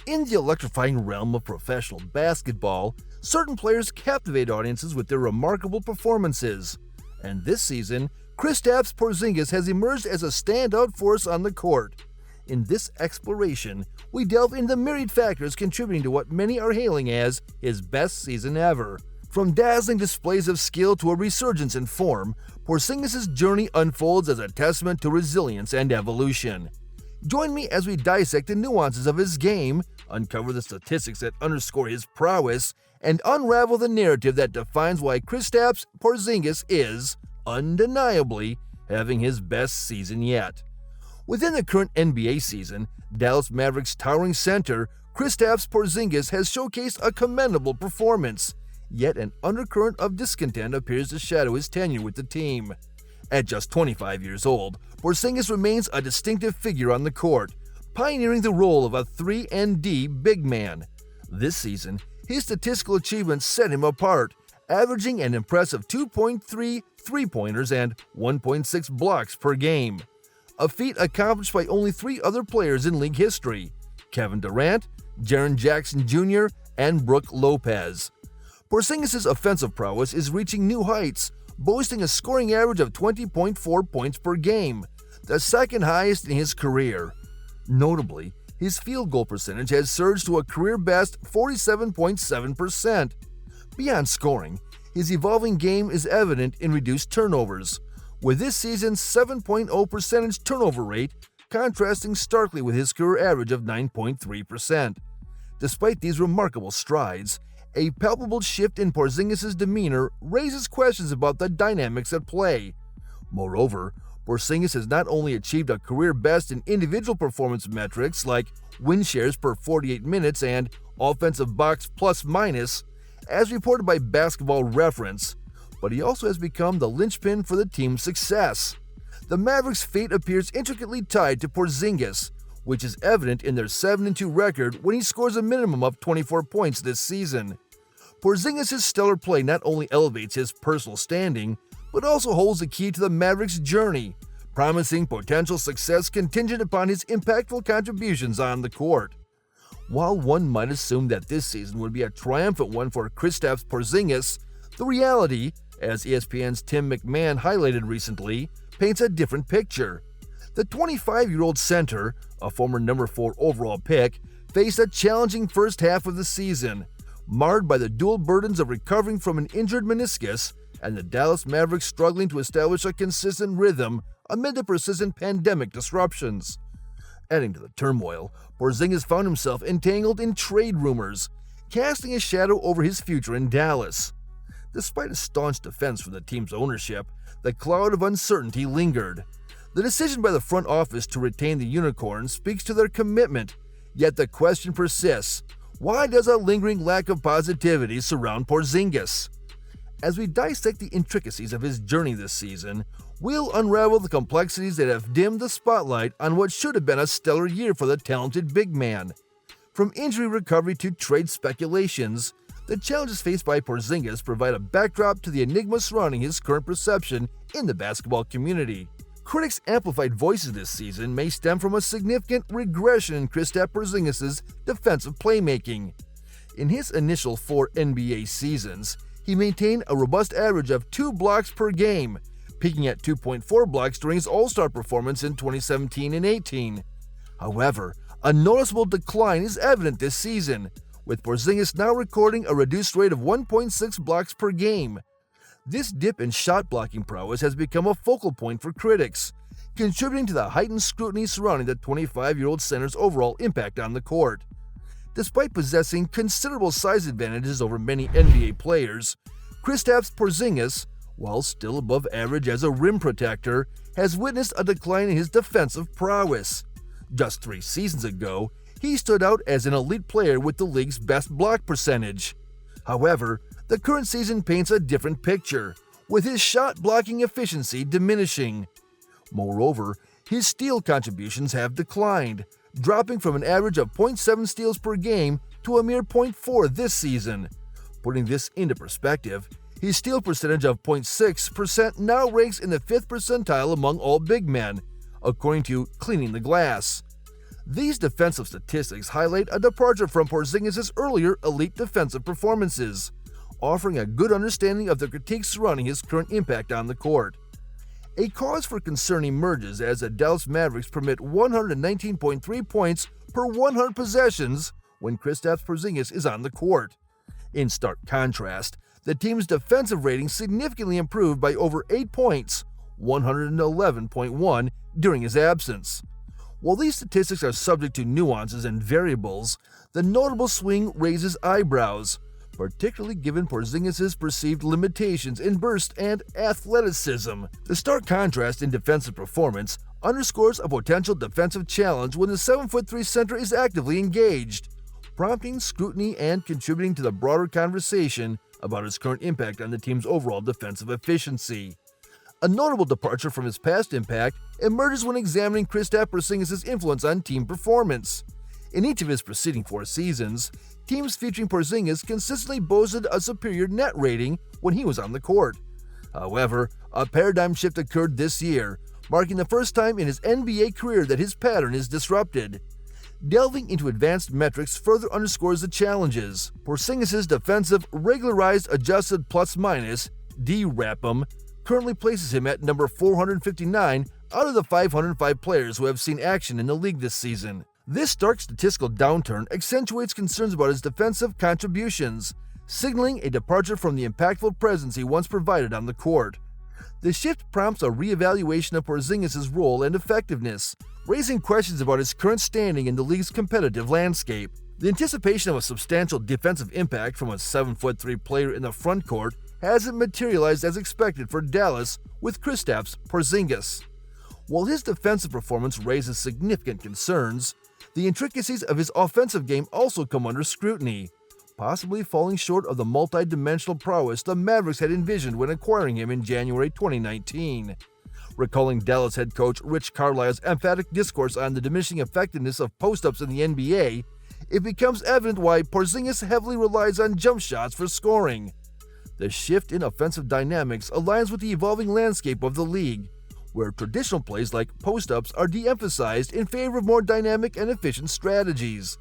In the electrifying realm of professional basketball, certain players captivate audiences with their remarkable performances. And this season, Kristaps Porzingis has emerged as a standout force on the court. In this exploration, we delve into the myriad factors contributing to what many are hailing as his best season ever. From dazzling displays of skill to a resurgence in form, Porzingis' journey unfolds as a testament to resilience and evolution. Join me as we dissect the nuances of his game, uncover the statistics that underscore his prowess, and unravel the narrative that defines why Kristaps Porzingis is, undeniably, having his best season yet. Within the current NBA season, Dallas Mavericks towering center Kristaps Porzingis has showcased a commendable performance, yet an undercurrent of discontent appears to shadow his tenure with the team. At just 25 years old, Porzingis remains a distinctive figure on the court, pioneering the role of a 3-and-D big man. This season, his statistical achievements set him apart, averaging an impressive 2.3 three-pointers and 1.6 blocks per game, a feat accomplished by only 3 other players in league history: Kevin Durant, Jaren Jackson Jr., and Brook Lopez. Porzingis' offensive prowess is reaching new heights, boasting a scoring average of 20.4 points per game, the second highest in his career. Notably, his field goal percentage has surged to a career-best 47.7%. Beyond scoring, his evolving game is evident in reduced turnovers, with this season's 7.0% turnover rate contrasting starkly with his career average of 9.3%. Despite these remarkable strides, a palpable shift in Porzingis' demeanor raises questions about the dynamics at play. Moreover, Porzingis has not only achieved a career best in individual performance metrics like win shares per 48 minutes and offensive box plus-minus, as reported by Basketball Reference, but he also has become the linchpin for the team's success. The Mavericks' fate appears intricately tied to Porzingis, which is evident in their 7-2 record when he scores a minimum of 24 points this season. Porzingis' stellar play not only elevates his personal standing, but also holds the key to the Mavericks' journey, promising potential success contingent upon his impactful contributions on the court. While one might assume that this season would be a triumphant one for Kristaps Porzingis, the reality, as ESPN's Tim McMahon highlighted recently, paints a different picture. The 25-year-old center, a former number 4 overall pick, faced a challenging first half of the season, marred by the dual burdens of recovering from an injured meniscus and the Dallas Mavericks struggling to establish a consistent rhythm amid the persistent pandemic disruptions. Adding to the turmoil, Porzingis found himself entangled in trade rumors, casting a shadow over his future in Dallas. Despite a staunch defense from the team's ownership, the cloud of uncertainty lingered. The decision by the front office to retain the Unicorn speaks to their commitment, yet the question persists: why does a lingering lack of positivity surround Porzingis? As we dissect the intricacies of his journey this season, we'll unravel the complexities that have dimmed the spotlight on what should have been a stellar year for the talented big man. From injury recovery to trade speculations, the challenges faced by Porzingis provide a backdrop to the enigma surrounding his current perception in the basketball community. Critics' amplified voices this season may stem from a significant regression in Kristaps Porzingis' defensive playmaking. In his initial 4 NBA seasons, he maintained a robust average of 2 blocks per game, peaking at 2.4 blocks during his All-Star performance in 2017 and 18. However, a noticeable decline is evident this season, with Porzingis now recording a reduced rate of 1.6 blocks per game. This dip in shot-blocking prowess has become a focal point for critics, contributing to the heightened scrutiny surrounding the 25-year-old center's overall impact on the court. Despite possessing considerable size advantages over many NBA players, Kristaps Porzingis, while still above average as a rim protector, has witnessed a decline in his defensive prowess. Just 3 seasons ago, he stood out as an elite player with the league's best block percentage. However, the current season paints a different picture, with his shot-blocking efficiency diminishing. Moreover, his steal contributions have declined, dropping from an average of 0.7 steals per game to a mere 0.4 this season. Putting this into perspective, his steal percentage of 0.6% now ranks in the 5th percentile among all big men, according to Cleaning the Glass. These defensive statistics highlight a departure from Porzingis' earlier elite defensive performances, offering a good understanding of the critiques surrounding his current impact on the court. A cause for concern emerges as the Dallas Mavericks permit 119.3 points per 100 possessions when Kristaps Porzingis is on the court. In stark contrast, the team's defensive rating significantly improved by over 8 points, 111.1, during his absence. While these statistics are subject to nuances and variables, the notable swing raises eyebrows, particularly given Porzingis' perceived limitations in burst and athleticism. The stark contrast in defensive performance underscores a potential defensive challenge when the 7'3" center is actively engaged, prompting scrutiny and contributing to the broader conversation about his current impact on the team's overall defensive efficiency. A notable departure from his past impact emerges when examining Kristaps Porzingis' influence on team performance. In each of his preceding 4 seasons, teams featuring Porzingis consistently boasted a superior net rating when he was on the court. However, a paradigm shift occurred this year, marking the first time in his NBA career that his pattern is disrupted. Delving into advanced metrics further underscores the challenges. Porzingis' defensive regularized adjusted plus-minus (DRAPM) currently places him at number 459 out of the 505 players who have seen action in the league this season. This stark statistical downturn accentuates concerns about his defensive contributions, signaling a departure from the impactful presence he once provided on the court. The shift prompts a reevaluation of Porzingis' role and effectiveness, raising questions about his current standing in the league's competitive landscape. The anticipation of a substantial defensive impact from a 7'3" player in the front court hasn't materialized as expected for Dallas with Kristaps Porzingis. While his defensive performance raises significant concerns, the intricacies of his offensive game also come under scrutiny, possibly falling short of the multi-dimensional prowess the Mavericks had envisioned when acquiring him in January 2019. Recalling Dallas head coach Rich Carlisle's emphatic discourse on the diminishing effectiveness of post-ups in the NBA, it becomes evident why Porzingis heavily relies on jump shots for scoring. The shift in offensive dynamics aligns with the evolving landscape of the league, where traditional plays like post-ups are de-emphasized in favor of more dynamic and efficient strategies.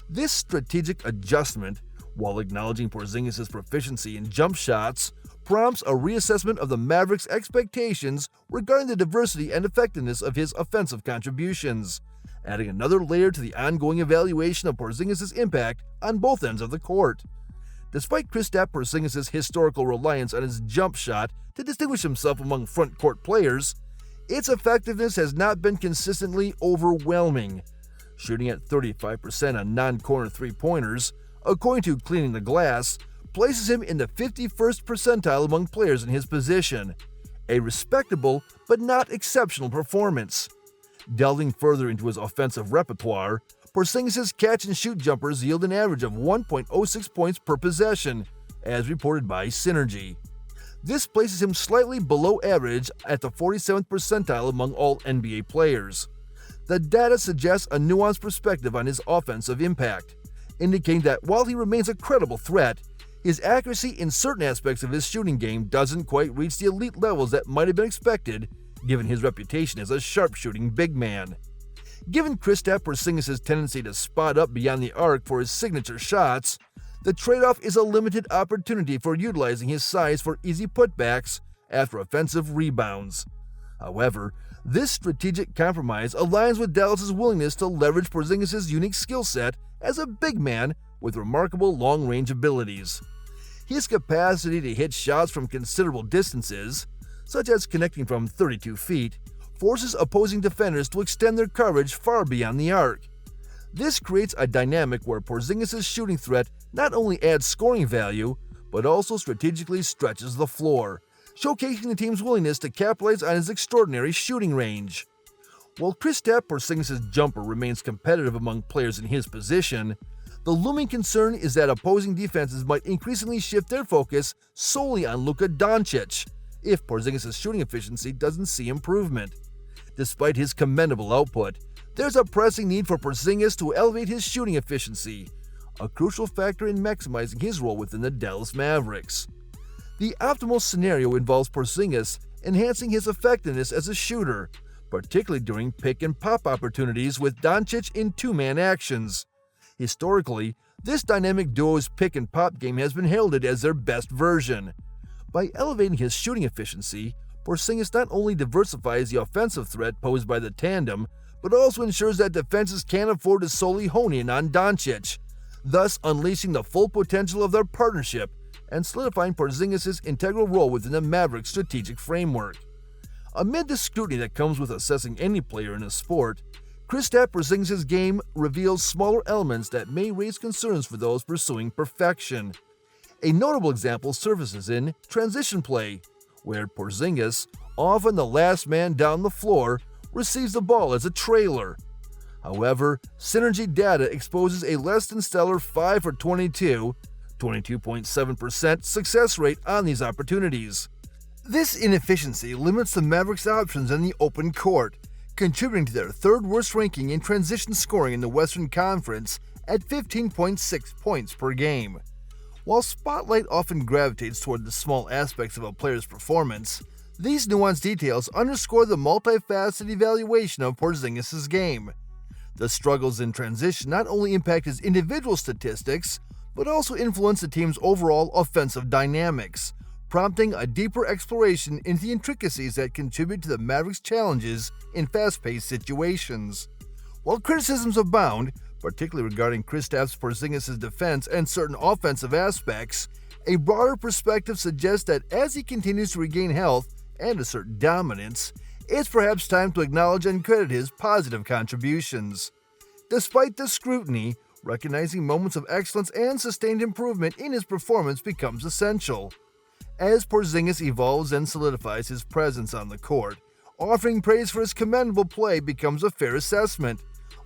This strategic adjustment, while acknowledging Porzingis' proficiency in jump shots, prompts a reassessment of the Mavericks' expectations regarding the diversity and effectiveness of his offensive contributions, adding another layer to the ongoing evaluation of Porzingis' impact on both ends of the court. Despite Kristaps Porzingis' historical reliance on his jump shot to distinguish himself among front-court players, its effectiveness has not been consistently overwhelming. Shooting at 35% on non-corner three-pointers, according to Cleaning the Glass, places him in the 51st percentile among players in his position, a respectable but not exceptional performance. Delving further into his offensive repertoire, Porzingis' catch-and-shoot jumpers yield an average of 1.06 points per possession, as reported by Synergy. This places him slightly below average at the 47th percentile among all NBA players. The data suggests a nuanced perspective on his offensive impact, indicating that while he remains a credible threat, his accuracy in certain aspects of his shooting game doesn't quite reach the elite levels that might have been expected, given his reputation as a sharpshooting big man. Given Kristaps Porzingis' tendency to spot up beyond the arc for his signature shots, the trade-off is a limited opportunity for utilizing his size for easy putbacks after offensive rebounds. However, this strategic compromise aligns with Dallas' willingness to leverage Porzingis' unique skill set as a big man with remarkable long-range abilities. His capacity to hit shots from considerable distances, such as connecting from 32 feet, forces opposing defenders to extend their coverage far beyond the arc. This creates a dynamic where Porzingis' shooting threat not only adds scoring value, but also strategically stretches the floor, showcasing the team's willingness to capitalize on his extraordinary shooting range. While Kristaps Porzingis' jumper remains competitive among players in his position, the looming concern is that opposing defenses might increasingly shift their focus solely on Luka Doncic if Porzingis' shooting efficiency doesn't see improvement. Despite his commendable output, there's a pressing need for Porzingis to elevate his shooting efficiency, a crucial factor in maximizing his role within the Dallas Mavericks. The optimal scenario involves Porzingis enhancing his effectiveness as a shooter, particularly during pick and pop opportunities with Doncic in two-man actions. Historically, this dynamic duo's pick and pop game has been heralded as their best version. By elevating his shooting efficiency, Porzingis not only diversifies the offensive threat posed by the tandem, but also ensures that defenses can't afford to solely hone in on Doncic, thus unleashing the full potential of their partnership and solidifying Porzingis' integral role within the Mavericks' strategic framework. Amid the scrutiny that comes with assessing any player in a sport, Kristaps Porzingis' game reveals smaller elements that may raise concerns for those pursuing perfection. A notable example surfaces in transition play, where Porzingis, often the last man down the floor, receives the ball as a trailer. However, synergy data exposes a less than stellar 5 for 22, 22.7% success rate on these opportunities. This inefficiency limits the Mavericks' options in the open court, contributing to their third worst ranking in transition scoring in the Western Conference at 15.6 points per game. While spotlight often gravitates toward the small aspects of a player's performance, these nuanced details underscore the multifaceted evaluation of Porzingis' game. The struggles in transition not only impact his individual statistics, but also influence the team's overall offensive dynamics, prompting a deeper exploration into the intricacies that contribute to the Mavericks' challenges in fast-paced situations. While criticisms abound, particularly regarding Kristaps Porzingis' defense and certain offensive aspects, a broader perspective suggests that as he continues to regain health and assert dominance, it's perhaps time to acknowledge and credit his positive contributions. Despite the scrutiny, recognizing moments of excellence and sustained improvement in his performance becomes essential. As Porzingis evolves and solidifies his presence on the court, offering praise for his commendable play becomes a fair assessment,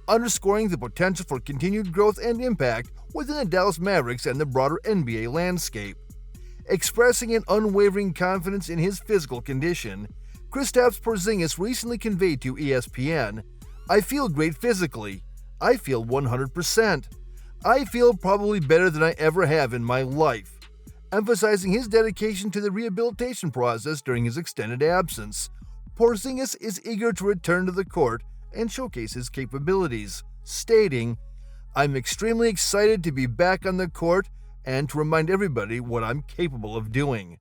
underscoring the potential for continued growth and impact within the Dallas Mavericks and the broader NBA landscape. Expressing an unwavering confidence in his physical condition, Kristaps Porzingis recently conveyed to ESPN, "I feel great physically. I feel 100%. I feel probably better than I ever have in my life," emphasizing his dedication to the rehabilitation process during his extended absence. Porzingis is eager to return to the court and showcase his capabilities, stating, "I'm extremely excited to be back on the court and to remind everybody what I'm capable of doing."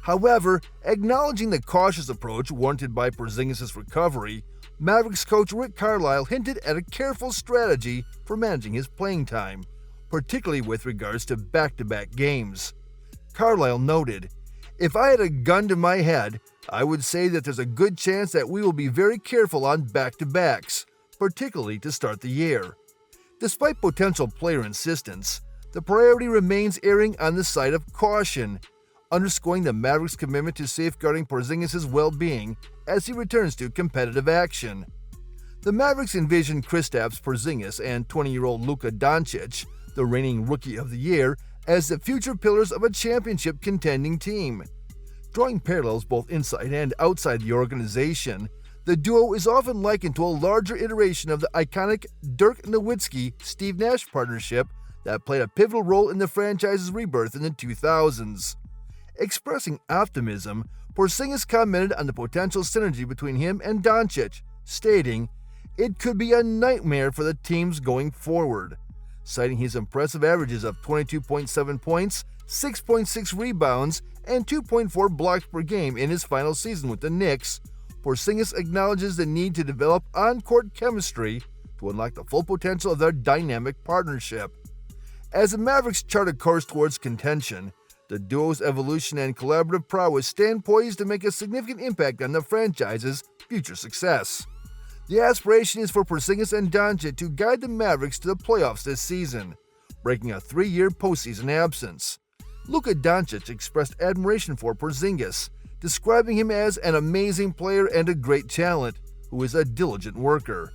However, acknowledging the cautious approach warranted by Porzingis' recovery, Mavericks coach Rick Carlisle hinted at a careful strategy for managing his playing time, particularly with regards to back-to-back games. Carlisle noted, "If I had a gun to my head, I would say that there's a good chance that we will be very careful on back-to-backs, particularly to start the year." Despite potential player insistence, the priority remains erring on the side of caution, underscoring the Mavericks' commitment to safeguarding Porzingis' well-being as he returns to competitive action. The Mavericks envision Kristaps Porzingis and 20-year-old Luka Doncic, the reigning Rookie of the Year, as the future pillars of a championship contending team. Drawing parallels both inside and outside the organization, the duo is often likened to a larger iteration of the iconic Dirk Nowitzki-Steve Nash partnership that played a pivotal role in the franchise's rebirth in the 2000s. Expressing optimism, Porzingis commented on the potential synergy between him and Doncic, stating, "It could be a nightmare for the teams going forward," citing his impressive averages of 22.7 points, 6.6 rebounds, and 2.4 blocks per game in his final season with the Knicks. Porzingis acknowledges the need to develop on-court chemistry to unlock the full potential of their dynamic partnership. As the Mavericks chart a course towards contention, the duo's evolution and collaborative prowess stand poised to make a significant impact on the franchise's future success. The aspiration is for Porzingis and Doncic to guide the Mavericks to the playoffs this season, breaking a 3-year postseason absence. Luka Doncic expressed admiration for Porzingis, describing him as an amazing player and a great talent who is a diligent worker.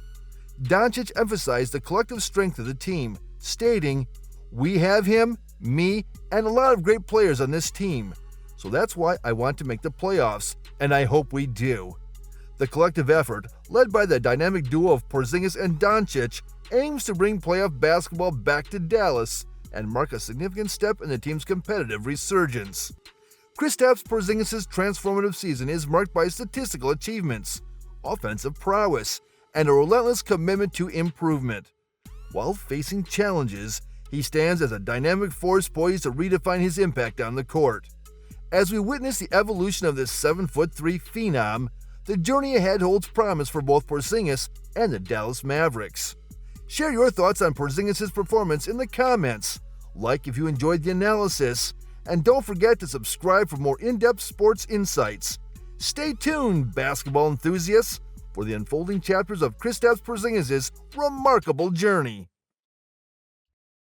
Doncic emphasized the collective strength of the team, stating, "We have him, me, and a lot of great players on this team, so that's why I want to make the playoffs, and I hope we do." The collective effort, led by the dynamic duo of Porzingis and Doncic, aims to bring playoff basketball back to Dallas and mark a significant step in the team's competitive resurgence. Kristaps Porzingis' transformative season is marked by statistical achievements. offensive prowess, and a relentless commitment to improvement. While facing challenges, he stands as a dynamic force poised to redefine his impact on the court. As we witness the evolution of this 7'3" phenom, the journey ahead holds promise for both Porzingis and the Dallas Mavericks. Share your thoughts on Porzingis' performance in the comments. Like if you enjoyed the analysis, and don't forget to subscribe for more in-depth sports insights. Stay tuned, basketball enthusiasts, for the unfolding chapters of Kristaps Porzingis' remarkable journey.